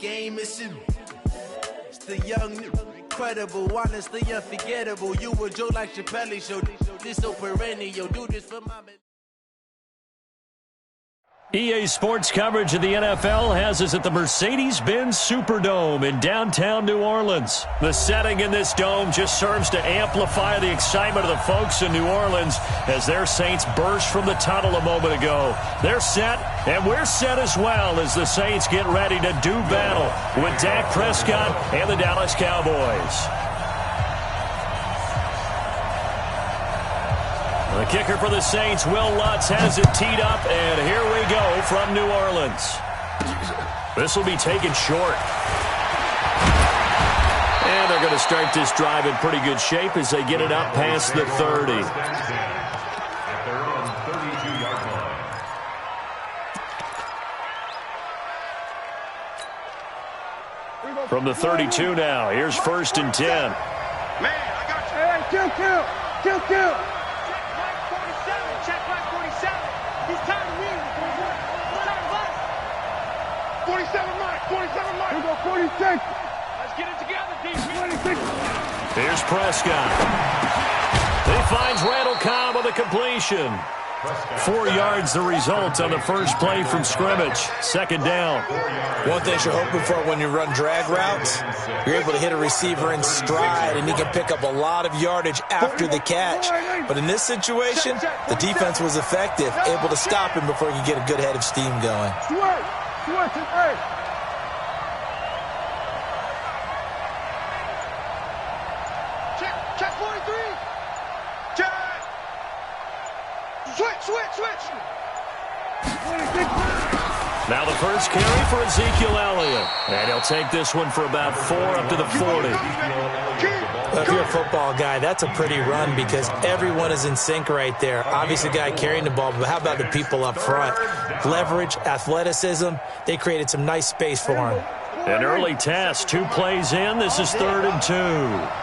game mission. It's the young, incredible, honestly unforgettable. You a joke like Chappelle Show. This so perennial. Do this for my... EA Sports coverage of the NFL has us at the Mercedes-Benz Superdome in downtown New Orleans. The setting in this dome just serves to amplify the excitement of the folks in New Orleans as their Saints burst from the tunnel a moment ago. They're set, and we're set as well as the Saints get ready to do battle with Dak Prescott and the Dallas Cowboys. The kicker for the Saints, Will Lutz, has it teed up, and here we go from New Orleans. This will be taken short. And they're going to start this drive in pretty good shape as they get it up past the 30. From the 32 now, here's 1st and 10. Man, I got you. Hey, kill. Check right 47. He's tired of winning. He's tired of us. 47 Mike. Here we go, 46. Let's get it together, D. 26. Here's Prescott. He finds Randall Cobb with a completion. 4 yards the result on the first play from scrimmage. 2nd down. One thing you're hoping for when you run drag routes, you're able to hit a receiver in stride, and he can pick up a lot of yardage after the catch. But in this situation, the defense was effective, able to stop him before he could get a good head of steam going. Check 43. Check. Switch. Now the first carry for Ezekiel Elliott. And he'll take this one for about 4 up to the 40. Well, if you're a football guy, that's a pretty run because everyone is in sync right there. Obviously, the guy carrying the ball, but how about the people up front? Leverage, athleticism, they created some nice space for him. An early test, 2 plays in. This is 3rd and 2.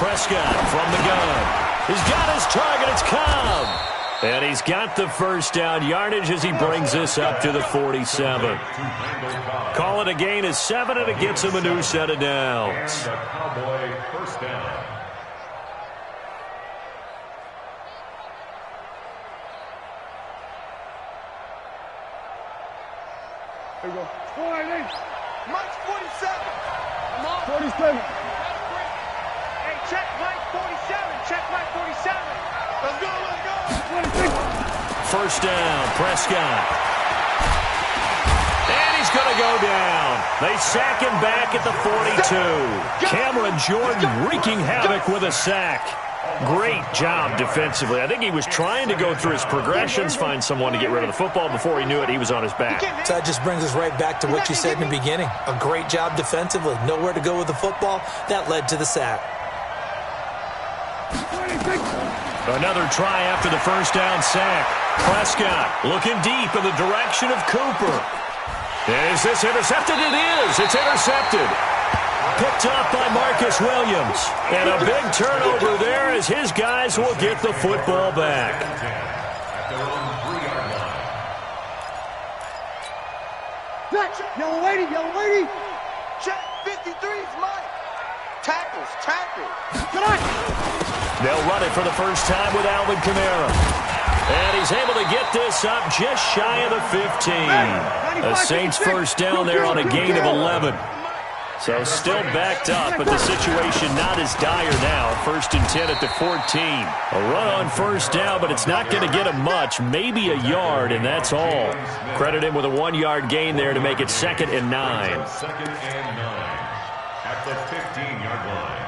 Prescott from the gun. He's got his target. It's Cobb. And he's got the first down yardage as he brings this up to the 47. Call it a gain of 7, and it gets him a new set of downs. Here we go. 48. Mike's 47. Come on. 47. Hey, check Mike 47. Check Mike 47. Let's go. 26. First down, Prescott. And he's going to go down. They sack him back at the 42. Cameron Jordan wreaking havoc with a sack. Great job defensively. I think he was trying to go through his progressions, find someone to get rid of the football. Before he knew it, he was on his back. So that just brings us right back to what you said in the beginning. A great job defensively. Nowhere to go with the football. That led to the sack. Another try after the first down sack. Prescott looking deep in the direction of Cooper. Is this intercepted? It is. It's intercepted. Picked up by Marcus Williams. And a big turnover there as his guys will get the football back. Yellow lady. Check 53's Mike. Tackles. Good on. They'll run it for the first time with Alvin Kamara. And he's able to get this up just shy of the 15. The Saints first down there on a gain of 11. So still backed up, but the situation not as dire now. 1st and 10 at the 14. A run on first down, but it's not going to get him much. Maybe a yard, and that's all. Credit him with a 1-yard gain there to make it 2nd and 9. 2nd and 9 at the 15-yard line.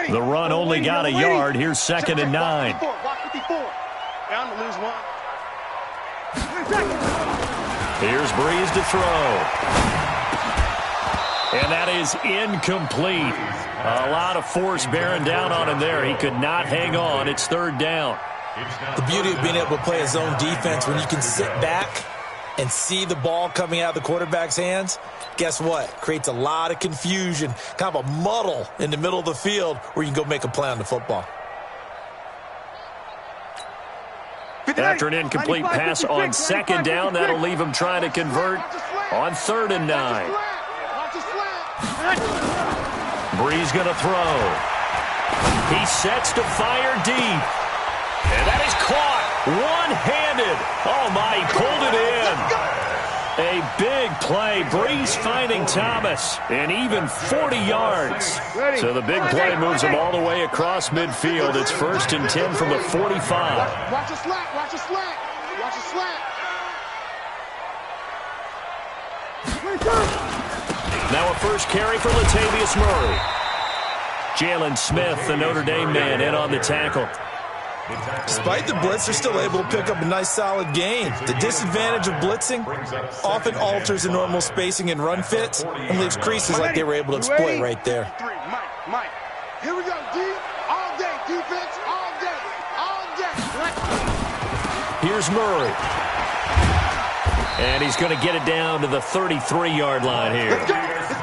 The run only got a yard. Here's 2nd and 9. Down to lose one. Here's Breeze to throw. And that is incomplete. A lot of force bearing down on him there. He could not hang on. It's 3rd down. The beauty of being able to play a zone defense when you can sit back and see the ball coming out of the quarterback's hands, guess what? Creates a lot of confusion, kind of a muddle in the middle of the field where you can go make a play on the football. After an incomplete pass on second down, that'll leave him trying to convert on 3rd and 9. Brees going to throw. He sets to fire deep. And that is caught one-handed. Oh, my, he pulled it in. A big play. Brees finding Thomas, and even 40 yards. So the big play moves him all the way across midfield. It's 1st and 10 from the 45. Watch a slack, watch a slack, watch a slack. Now a first carry for Latavius Murray. Jalen Smith, the Notre Dame man, in on the tackle. Despite the blitz, they're still able to pick up a nice, solid gain. The disadvantage of blitzing often alters the normal spacing and run fits and leaves creases like they were able to exploit right there. Mike, here we go, D. All day, defense, all day, all day. Here's Murray. And he's going to get it down to the 33-yard line here.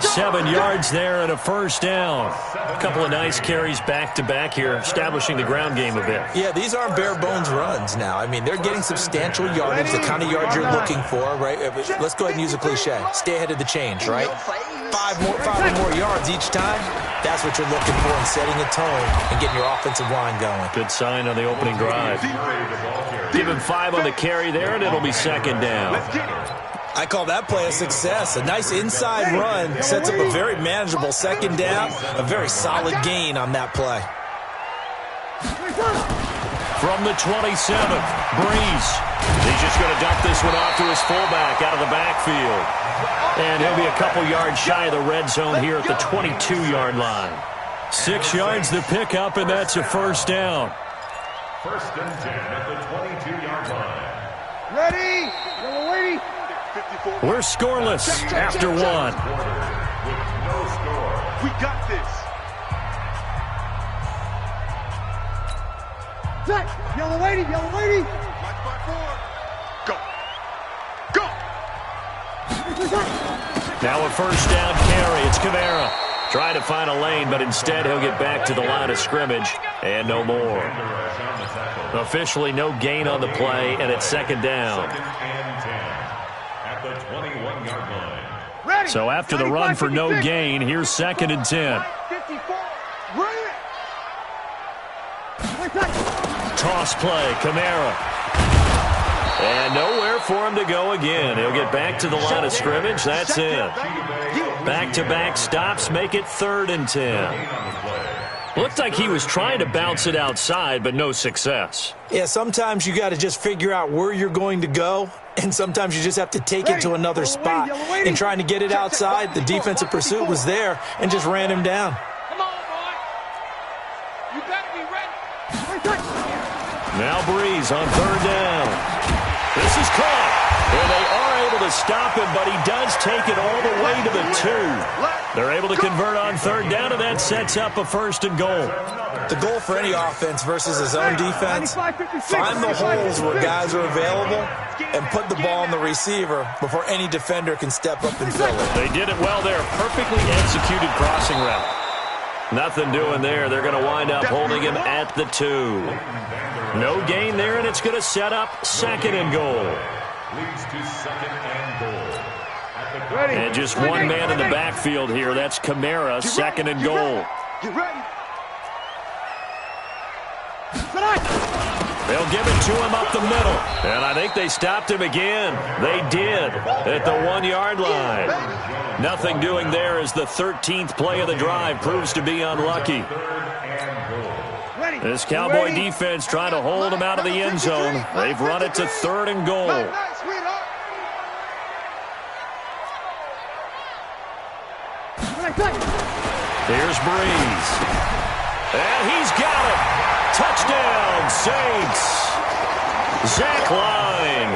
7 yards there and a first down. A couple of nice carries back-to-back here, establishing the ground game a bit. Yeah, these aren't bare-bones runs now. I mean, they're getting substantial yardage, the kind of yards you're looking for, right? Let's go ahead and use a cliche. Stay ahead of the change, right? Five or more yards each time. That's what you're looking for in setting a tone and getting your offensive line going. Good sign on the opening drive. Give him 5 on the carry there, and it'll be 2nd down. I call that play a success. A nice inside run sets up a very manageable 2nd down. A very solid gain on that play. From the 27th, Brees. He's just going to dump this one off to his fullback out of the backfield. And he'll be a couple yards shy of the red zone here at the 22-yard line. 6 yards to pick up, and that's a first down. 1st and 10 at the 22-yard line. Ready? We're waiting. We're scoreless after 1. With no score. We got this. Set. Yellow lady, yellow lady. March by 4. Go. Go. Now a first down carry. It's Kamara. Trying to find a lane, but instead he'll get back to the line of scrimmage and no more. Officially no gain on the play, and it's 2nd down. 2nd and 10 at the 21-yard line. So after the run for no gain, here's 2nd and 10. 54. Ready. Toss play, Kamara. And nowhere for him to go again. He'll get back to the line of scrimmage. That's it. Back-to-back stops make it 3rd and 10. Looked like he was trying to bounce it outside, but no success. Yeah, sometimes you got to just figure out where you're going to go, and sometimes you just have to take it to another spot. In trying to get it outside, the defensive pursuit was there and just ran him down. Come on, boy. You better be ready. Now Brees on 3rd down. This is caught. And they are able to stop him, but he does take it all the way to the 2. They're able to convert on 3rd down, and that sets up a 1st and goal. The goal for any offense versus his own defense, find the holes where guys are available and put the ball on the receiver before any defender can step up and fill it. They did it well there. Perfectly executed crossing route. Nothing doing there. They're going to wind up holding him at the 2. No gain there, and it's going to set up 2nd and goal. Leads to 2nd and goal. And just one man in the backfield here. That's Kamara, 2nd and goal. Get ready. They'll give it to him up the middle. And I think they stopped him again. They did at the 1-yard line. Nothing doing there as the 13th play of the drive proves to be unlucky. This Cowboy defense trying to hold him out of the end zone. They've run it to 3rd and goal. Here's Brees. And he's got it. Touchdown, Saints. Zach Line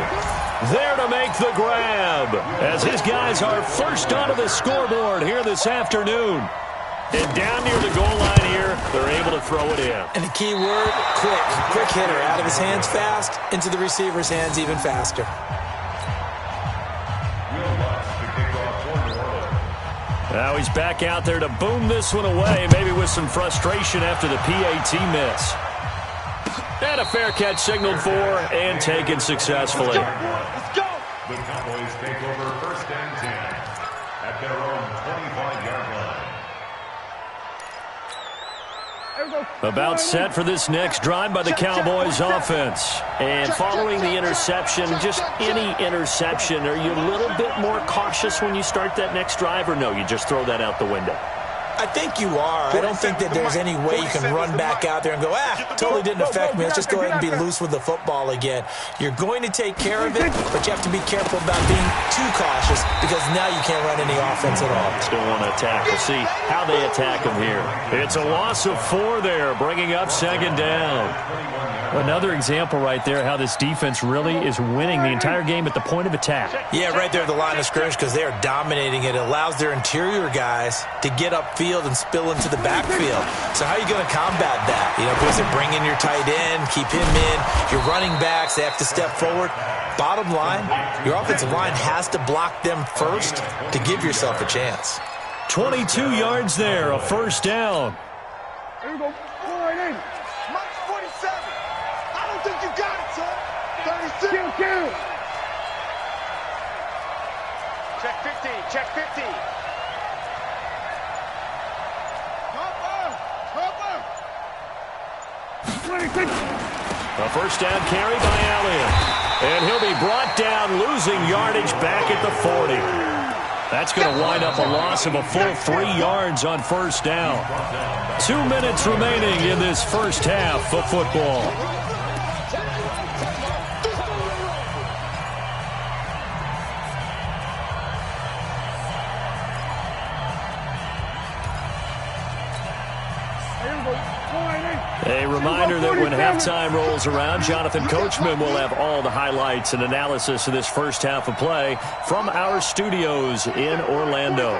there to make the grab as his guys are first onto the scoreboard here this afternoon. And down near the goal line here, they're able to throw it in. And the key word, quick hitter. Out of his hands fast, into the receiver's hands even faster. Now he's back out there to boom this one away, maybe with some frustration after the PAT miss. And a fair catch signaled for and taken successfully. Let's go. The Cowboys take over 1st and 10 at their own 25-yard line. About set for this next drive by the Cowboys offense. And following the interception, just any interception, are you a little bit more cautious when you start that next drive, or no, you just throw that out the window? I think you are. I don't think that there's any way you can run back out there and go, totally didn't affect me. Let's just go ahead and be loose with the football again. You're going to take care of it, but you have to be careful about being too cautious because now you can't run any offense at all. Still want to attack. We'll see how they attack him here. It's a loss of 4 there, bringing up 2nd down. Another example right there how this defense really is winning the entire game at the point of attack. Yeah, right there at the line of scrimmage because they are dominating it. It allows their interior guys to get upfield and spill into the backfield. So how are you going to combat that? You know, because they bring in your tight end, keep him in. Your running backs, they have to step forward. Bottom line, your offensive line has to block them first to give yourself a chance. 22 yards there, a 1st down. Here we go. Mike 47. I don't think you got it, son. 36. Kill. Check 15. Check 15. A 1st down carry by Elliott. And he'll be brought down, losing yardage back at the 40. That's going to wind up a loss of a full 3 yards on 1st down. 2 minutes remaining in this first half of football. A reminder that when halftime rolls around, Jonathan Coachman will have all the highlights and analysis of this first half of play from our studios in Orlando.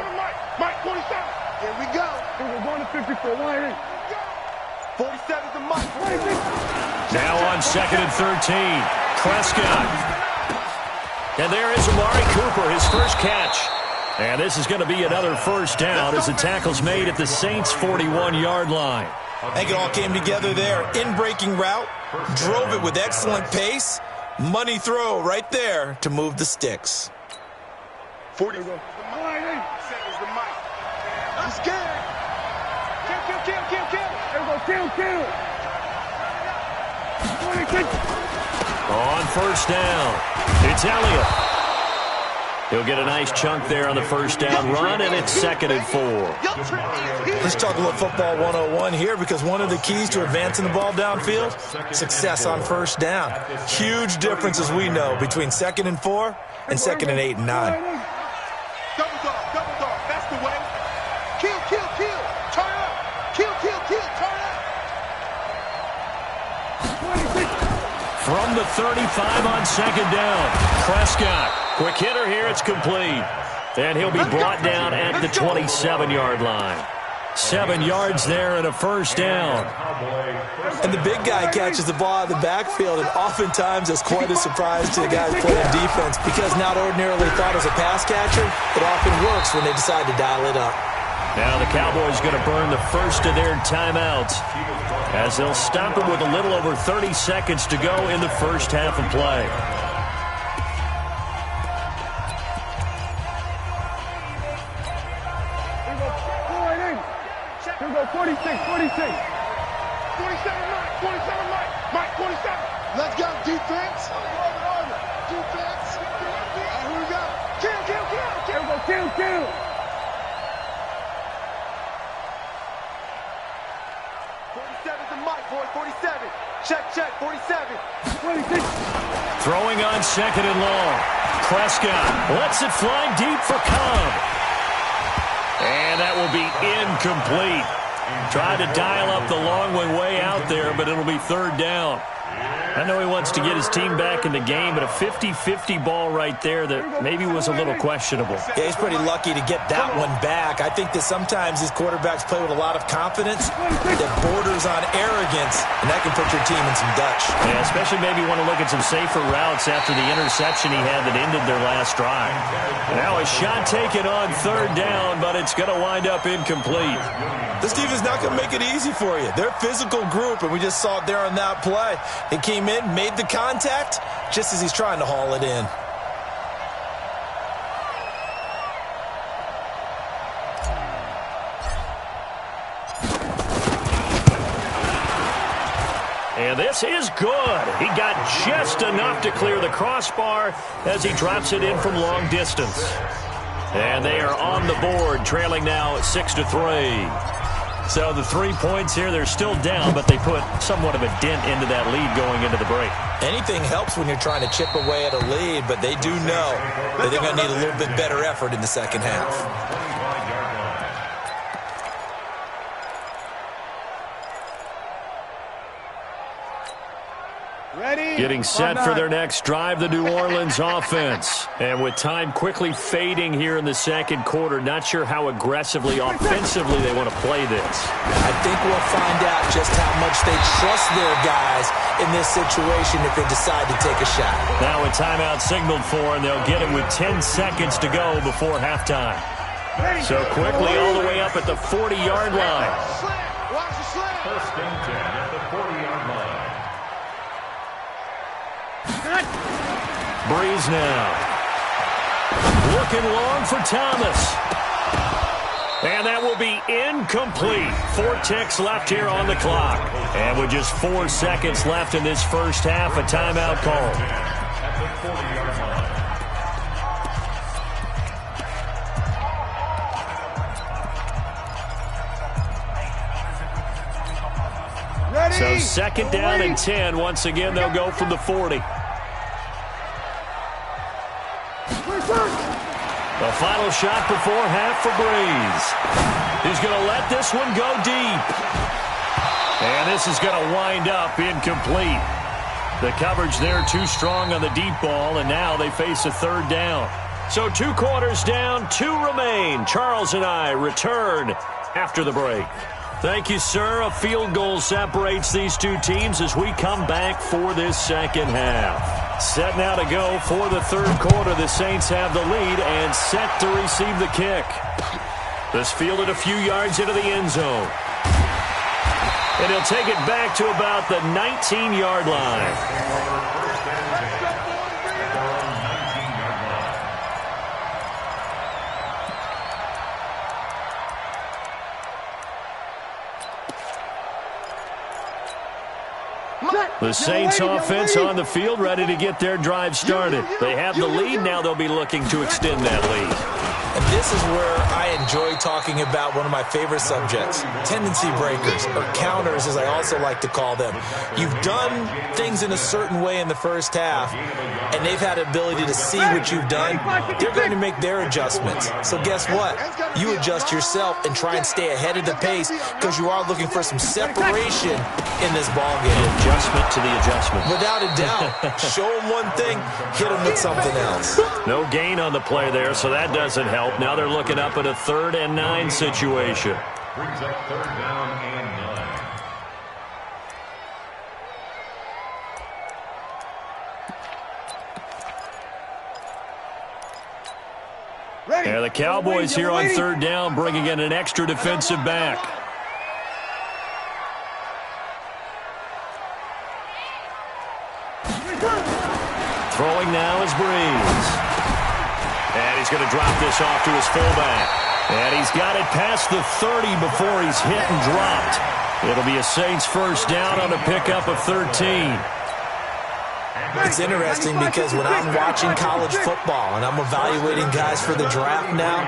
Mike 47. Here we go. We're going to 54. 47 is the Mike. Now on 2nd and 13. Prescott. And there is Amari Cooper, his first catch. And this is going to be another 1st down as the tackle's made at the Saints' 41-yard line. I think it all came together there. In-breaking route, drove it with excellent pace. Money throw right there to move the sticks. 40. Is the Mike. I'm scared. Kill. On 1st down, it's Elliott. He'll get a nice chunk there on the 1st down run, and it's 2nd and 4. Let's talk a little football 101 here because one of the keys to advancing the ball downfield, success on 1st down. Huge difference, as we know, between 2nd and 4 and 2nd and 8 and 9. Double dog, that's the way. Kill, turn up. Kill, turn up. From the 35 on 2nd down, Prescott. Quick hitter here, it's complete. And he'll be brought down at the 27-yard line. 7 yards there and a 1st down. And the big guy catches the ball out of the backfield, and oftentimes it's quite a surprise to the guys playing defense because not ordinarily thought as a pass catcher, it often works when they decide to dial it up. Now the Cowboys going to burn the first of their timeouts as they'll stop it with a little over 30 seconds to go in the first half of play. Here we go, 46. 47 Mike, 47. Let's go, defense. Defense. Here we go. Kill. 47 to Mike, boy, 47. Check, 47. 26. Throwing on 2nd and long. Prescott lets it fly deep for Cobb. And that will be incomplete. Tried to dial up the long way out there, but it'll be third down. I know he wants to get his team back in the game, but a 50-50 ball right there that maybe was a little questionable. Yeah, he's pretty lucky to get that one back. I think that sometimes these quarterbacks play with a lot of confidence that borders on arrogance, and that can put your team in some Dutch. Yeah, especially maybe want to look at some safer routes after the interception he had that ended their last drive. Now a shot taken on third down, but it's going to wind up incomplete. This team is not going to make it easy for you. They're a physical group, and we just saw it there on that play. He came in, made the contact, just as he's trying to haul it in. And this is good. He got just enough to clear the crossbar as he drops it in from long distance. And they are on the board, trailing now 6-3. So the 3 points here, they're still down, but they put somewhat of a dent into that lead going into the break. Anything helps when you're trying to chip away at a lead, but they do know that they're going to need a little bit better effort in the second half. Getting set for their next drive, the New Orleans offense. And with time quickly fading here in the second quarter, not sure how aggressively, offensively they want to play this. I think we'll find out just how much they trust their guys in this situation if they decide to take a shot. Now a timeout signaled for, and they'll get it with 10 seconds to go before halftime. So quickly all the way up at the 40-yard line. First and 10 at the 40-yard line. Breeze now. Looking long for Thomas. And that will be incomplete. 4 ticks left here on the clock. And with just 4 seconds left in this first half, a timeout call. At the 40-yard line. So second down and 10. Once again, they'll go from the 40. The final shot before half for Breeze. He's going to let this one go deep. And this is going to wind up incomplete. The coverage there too strong on the deep ball, and now they face a third down. So 2 quarters down, 2 remain. Charles and I return after the break. Thank you, sir. A field goal separates these two teams as we come back for this second half. Set now to go for the third quarter. The Saints have the lead and set to receive the kick. This fielded a few yards into the end zone. And he'll take it back to about the 19-yard line. The Saints offense on the field, ready to get their drive started. They have the lead. Now they'll be looking to extend that lead. And this is where I enjoy talking about one of my favorite subjects, tendency breakers, or counters as I also like to call them. You've done things in a certain way in the first half, and they've had the ability to see what you've done. They're going to make their adjustments. So guess what? You adjust yourself and try and stay ahead of the pace because you are looking for some separation in this ballgame. Adjustment to the adjustment. Without a doubt. Show them one thing, hit them with something else. No gain on the play there, so that doesn't help. Now they're looking up at a 3rd and 9 situation. Brings up 3rd down and 9. Yeah, the Cowboys here on 3rd down, bringing in an extra defensive back. Throwing now is Breeze. And he's going to drop this off to his fullback. And he's got it past the 30 before he's hit and dropped. It'll be a Saints first down on a pickup of 13. It's interesting because when I'm watching college football and I'm evaluating guys for the draft now,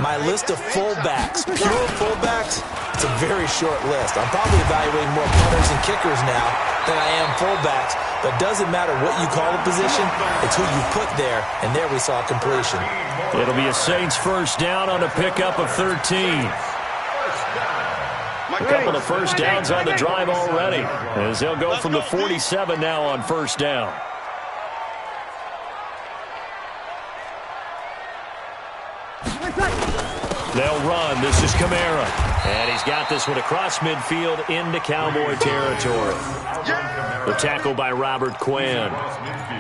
my list of fullbacks, pure fullbacks, it's a very short list. I'm probably evaluating more punters and kickers now than I am fullbacks, but it doesn't matter what you call a position, it's who you put there, and there we saw completion. It'll be a Saints first down on a pickup of 13. A couple of first downs on the drive already, as they'll go from the 47 now on first down. They'll run. This is Kamara. And he's got this one across midfield into Cowboy territory. The tackle by Robert Quinn.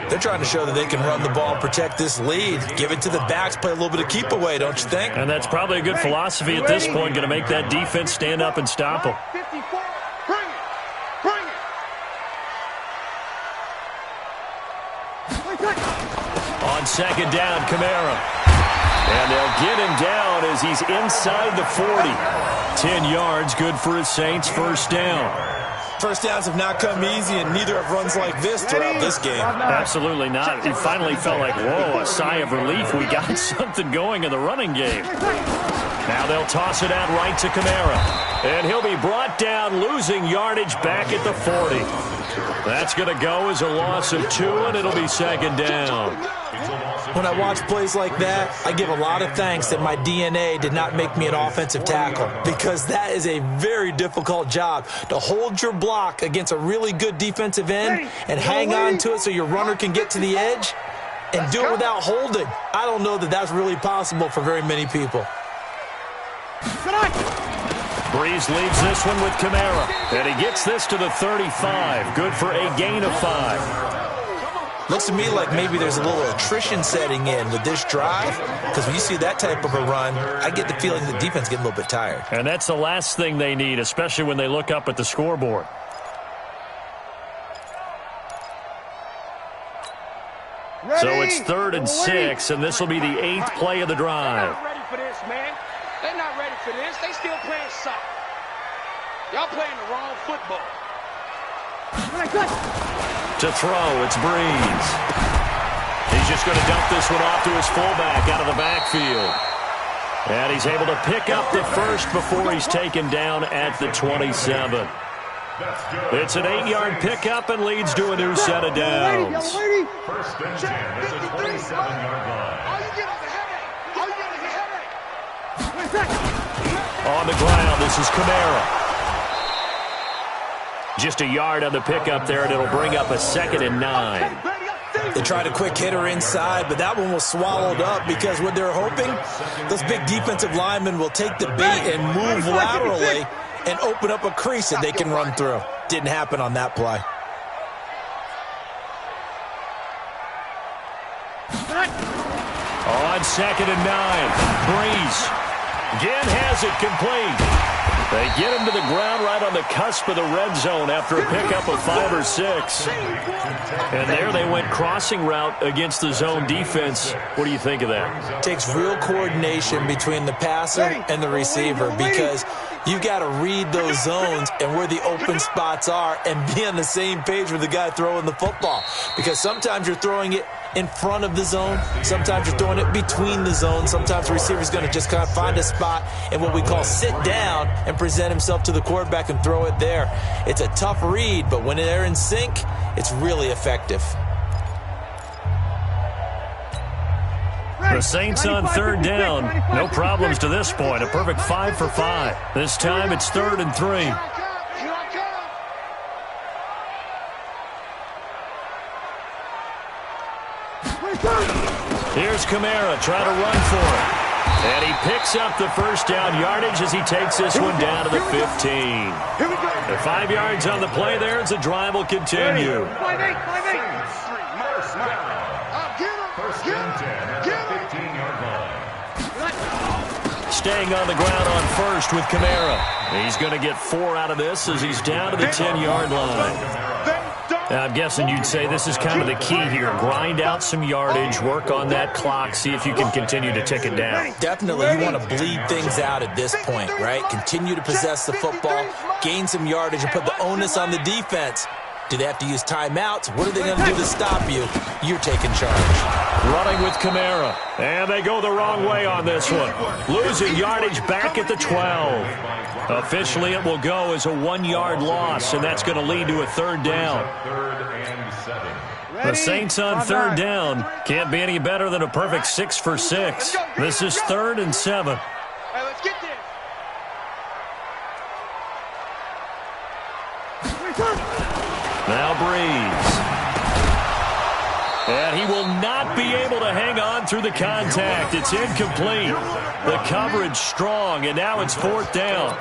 They're trying to show that they can run the ball and protect this lead. Give it to the backs, play a little bit of keep away, don't you think? And that's probably a good philosophy at this point, going to make that defense stand up and stop them. 54, bring it, bring it. On second down, Kamara. And they'll get him down as he's inside the 40. 10 yards, good for his Saints, first down. First downs have not come easy, and neither have runs like this throughout this game. Absolutely not. It finally felt like, whoa, a sigh of relief. We got something going in the running game. Now they'll toss it out right to Kamara. And he'll be brought down, losing yardage back at the 40. That's going to go as a loss of 2, and it'll be second down. When I watch plays like that, I give a lot of thanks that my DNA did not make me an offensive tackle, because that is a very difficult job, to hold your block against a really good defensive end and hang on to it so your runner can get to the edge and do it without holding. I don't know that that's really possible for very many people. Breeze leaves this one with Kamara, and he gets this to the 35. Good for a gain of 5. Looks to me like maybe there's a little attrition setting in with this drive, because when you see that type of a run, I get the feeling the defense getting a little bit tired. And that's the last thing they need, especially when they look up at the scoreboard. So it's 3rd and 6, and this will be the 8th play of the drive. They're not ready for this, man. They're not ready for this. They still playing soccer. Y'all playing the wrong football. To throw, it's Breeze. He's just going to dump this one off to his fullback out of the backfield. And he's able to pick up the first before he's taken down at the 27. It's an 8-yard pickup and leads to a new set of downs. First and 10 at the 27-yard line. On the ground, this is Kamara. Just a yard on the pickup there, and it'll bring up a 2nd and 9. They tried a quick hitter inside, but that one was swallowed up, because what they're hoping, those big defensive linemen will take the bait and move laterally and open up a crease that they can run through. Didn't happen on that play. On 2nd and 9, Breeze again has it complete. They get him to the ground right on the cusp of the red zone after a pickup of 5 or 6. And there they went crossing route against the zone defense. What do you think of that? Takes real coordination between the passer and the receiver, because you've got to read those zones and where the open spots are and be on the same page with the guy throwing the football. Because sometimes you're throwing it in front of the zone, sometimes you're throwing it between the zones, sometimes the receiver's going to just kind of find a spot and what we call sit down and present himself to the quarterback and throw it there. It's a tough read, but when they're in sync, it's really effective. The Saints on 3rd down. No problems to this point. A perfect 5 for 5. This time it's 3rd and 3. Here's Kamara trying to run for it. And he picks up the first down yardage as he takes this one down to the 15. The 5 yards on the play there as the drive will continue. 5-8. First and 10 at the 15-yard line. Staying on the ground on first with Kamara. He's going to get 4 out of this as he's down to the 10-yard line. Now, I'm guessing you'd say this is kind of the key here. Grind out some yardage, work on that clock, see if you can continue to tick it down. Definitely, you want to bleed things out at this point, right? Continue to possess the football, gain some yardage, and put the onus on the defense. Do they have to use timeouts? What are they going to do to stop you? You're taking charge. Running with Kamara. And they go the wrong way on this one. Losing yardage back at the 12. Officially, it will go as a 1-yard loss, and that's going to lead to a 3rd down. 3rd and 7. The Saints on 3rd down. Can't be any better than a perfect 6 for 6. This is 3rd and 7. Hey, let's get this. Now Breeze. And he will not be able to hang on through the contact. It's incomplete. The coverage strong, and now it's 4th down.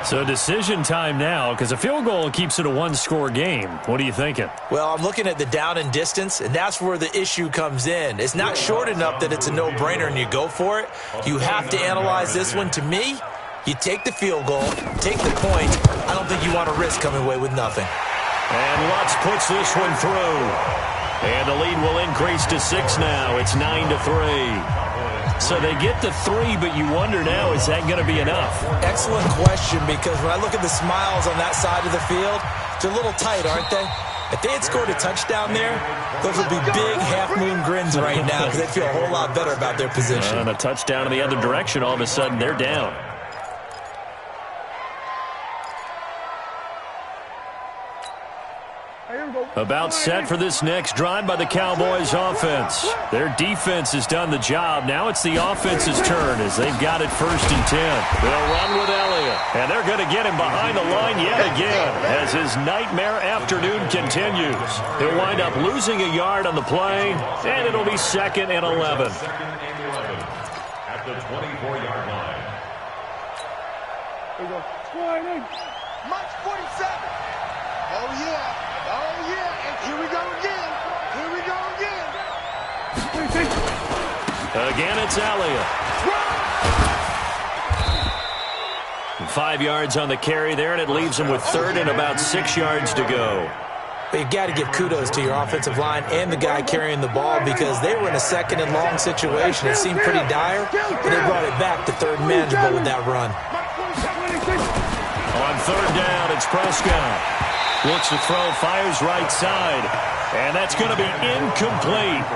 So decision time now, because a field goal keeps it a one-score game. What are you thinking? Well, I'm looking at the down and distance, and that's where the issue comes in. It's not short enough that it's a no-brainer and you go for it. You have to analyze this one. To me, you take the field goal, take the point. I don't think you want to risk coming away with nothing. And Lutz puts this one through. And the lead will increase to 6 now. It's 9-3. So they get to 3, but you wonder now, is that going to be enough? Excellent question, because when I look at the smiles on that side of the field, they're a little tight, aren't they? If they had scored a touchdown there, those would be big half-moon grins right now because they feel a whole lot better about their position. And a touchdown in the other direction, all of a sudden they're down. About set for this next drive by the Cowboys offense. Their defense has done the job. Now it's the offense's turn as they've got it 1st and 10. They'll run with Elliott. And they're going to get him behind the line yet again as his nightmare afternoon continues. He'll wind up losing a yard on the play, and it'll be 2nd and 11. At the 24-yard line. Here we go. March 47. Oh, yeah. Oh, yeah. And here we go again. Here we go again. Again, it's Elliott. 5 yards on the carry there, and it leaves him with 3rd and about 6 yards to go. But you've got to give kudos to your offensive line and the guy carrying the ball because they were in a 2nd and long situation. It seemed pretty dire, but they brought it back to 3rd and manageable with that run. On 3rd down, it's Prescott. Looks to throw, fires right side, and that's going to be incomplete.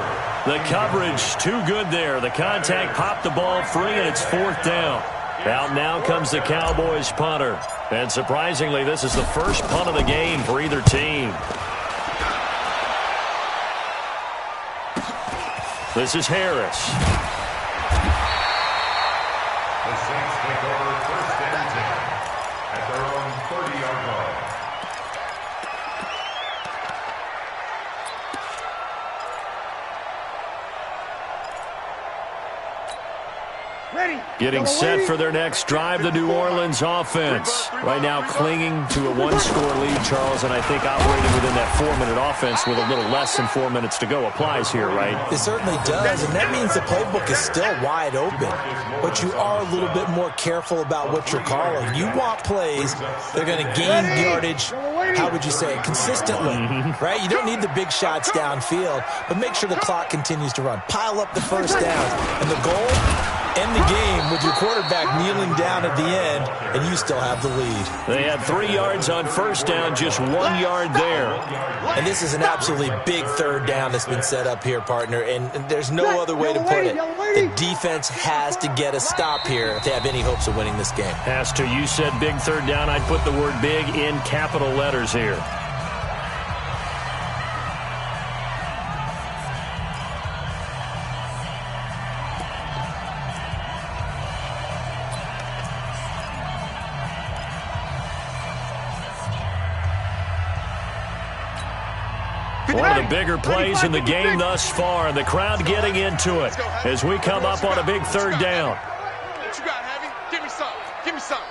The coverage too good there. The contact popped the ball free, and it's 4th down. Out now comes the Cowboys punter. And surprisingly, this is the first punt of the game for either team. This is Harris. The Saints take over 1st and 10 at their own 30-yard line. Getting set for their next drive, the New Orleans offense. Right now clinging to a one-score lead, Charles, and I think operating within that 4-minute offense with a little less than 4 minutes to go applies here, right? It certainly does, and that means the playbook is still wide open. But you are a little bit more careful about what you're calling. You want plays that are going to gain yardage, how would you say it, consistently, right? You don't need the big shots downfield, but make sure the clock continues to run. Pile up the first downs, and the goal, end the game with your quarterback kneeling down at the end, and you still have the lead. They had 3 yards on 1st down, just 1 yard there. And this is an absolutely big 3rd down that's been set up here, partner, and there's no other way to put it. The defense has to get a stop here if they have any hopes of winning this game. Has to. You said big 3rd down. I'd put the word big in capital letters here. One of the bigger plays in the game thus far, and the crowd getting into it as we come up on a big 3rd down. What you got, Heavy? Give me some. Give me some.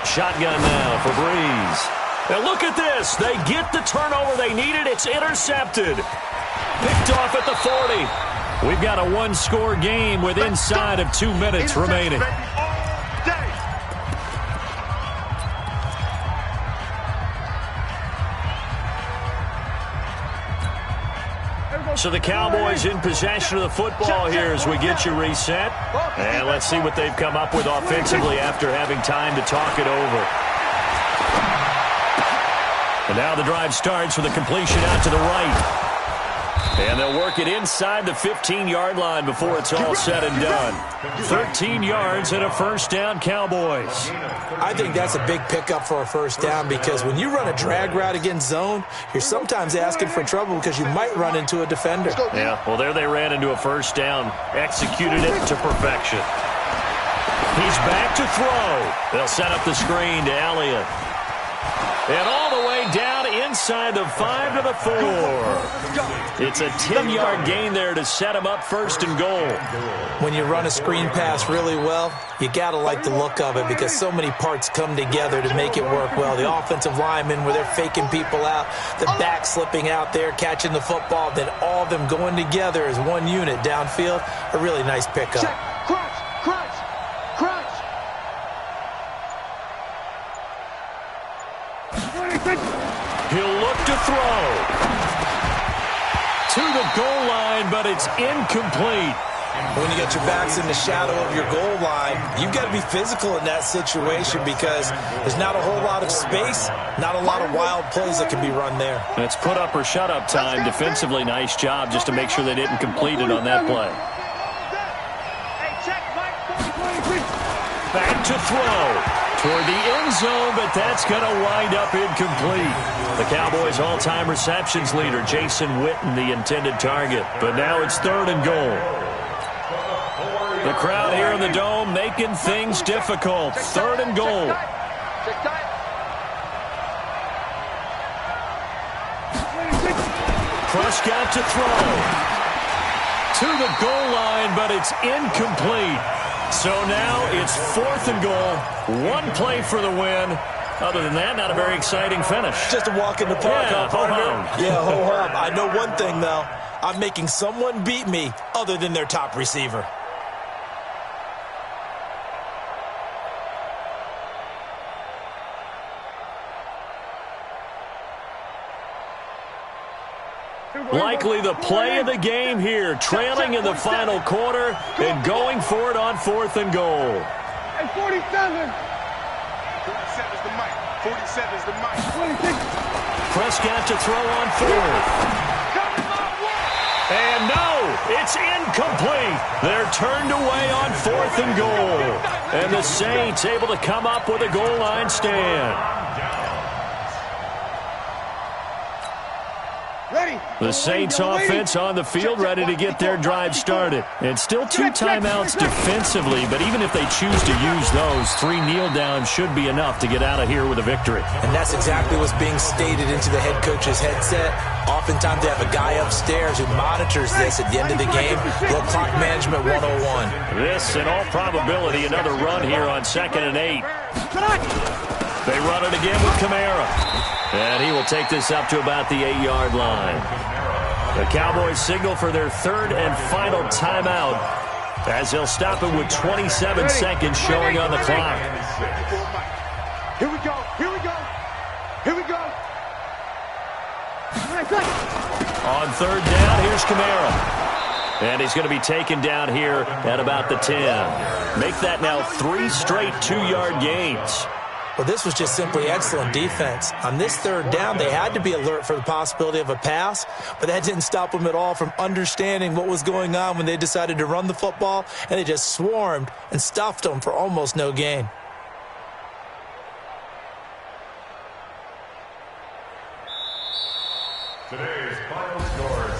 Shotgun now for Breeze. And look at this. They get the turnover they needed. It's intercepted. Picked off at the 40. We've got a one-score game with inside of 2 minutes remaining. So the Cowboys in possession of the football here as we get you reset. And let's see what they've come up with offensively after having time to talk it over. And now the drive starts with a completion out to the right. And they'll work it inside the 15-yard line before it's all said and done. 13 yards and a 1st down, Cowboys. I think that's a big pickup for a 1st down because when you run a drag route against zone, you're sometimes asking for trouble because you might run into a defender. Yeah, well, there they ran into a 1st down, executed it to perfection. He's back to throw. They'll set up the screen to Elliott. And all the way down inside the 5 to the 4. It's a 10-yard gain there to set him up 1st and goal. When you run a screen pass really well, you got to like the look of it because so many parts come together to make it work well. The offensive linemen, where they're faking people out, the back slipping out there, catching the football, then all of them going together as one unit downfield. A really nice pickup. Check. Crunch. He'll look to throw. To the goal line, but it's incomplete. When you got your backs in the shadow of your goal line, you've got to be physical in that situation because there's not a whole lot of space, not a lot of wild plays that can be run there. And it's put up or shut up time. Defensively, nice job just to make sure they didn't complete it on that play. Back to throw. Toward the end zone, but that's going to wind up incomplete. The Cowboys' all-time receptions leader, Jason Witten, the intended target. But now it's 3rd and goal. The crowd here in the Dome making things difficult. 3rd and goal. Prescott to throw. To the goal line, but it's incomplete. So now it's 4th and goal. 1 play for the win. Other than that, not a very exciting finish. Just a walk in the park, ho-hum. Yeah, ho-hum. I know one thing, though. I'm making someone beat me other than their top receiver. Likely the play of the game here, trailing in the final quarter and going for it on 4th and goal. And 47. 47 is the mic. 47 is the mic. 26. Prescott to throw on 4th. And no, it's incomplete. They're turned away on 4th and goal. And the Saints able to come up with a goal line stand. The Saints offense on the field ready to get their drive started. And still 2 timeouts defensively, but even if they choose to use those, 3 kneel downs should be enough to get out of here with a victory. And that's exactly what's being stated into the head coach's headset. Oftentimes they have a guy upstairs who monitors this at the end of the game. Little clock management 101. This, in all probability, another run here on 2nd and 8. They run it again with Kamara. And he will take this up to about the 8-yard line. The Cowboys signal for their 3rd and final timeout as they'll stop it with 27 seconds showing on the clock. Here we go. Here we go. Here we go. On 3rd down, here's Kamara. And he's going to be taken down here at about the 10. Make that now 3 straight 2-yard gains. Well, this was just simply excellent defense. On this 3rd down, they had to be alert for the possibility of a pass, but that didn't stop them at all from understanding what was going on when they decided to run the football, and they just swarmed and stuffed them for almost no gain. Today's final score,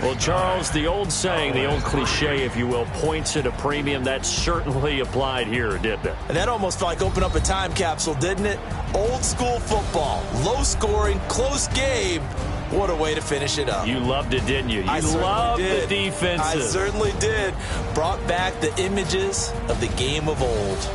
Well, Charles, the old saying, the old cliche, if you will, points at a premium. That certainly applied here, didn't it? And that almost like opened up a time capsule, didn't it? Old school football, low scoring, close game. What a way to finish it up. You loved it, didn't you? I loved did. The defenses. I certainly did. Brought back the images of the game of old.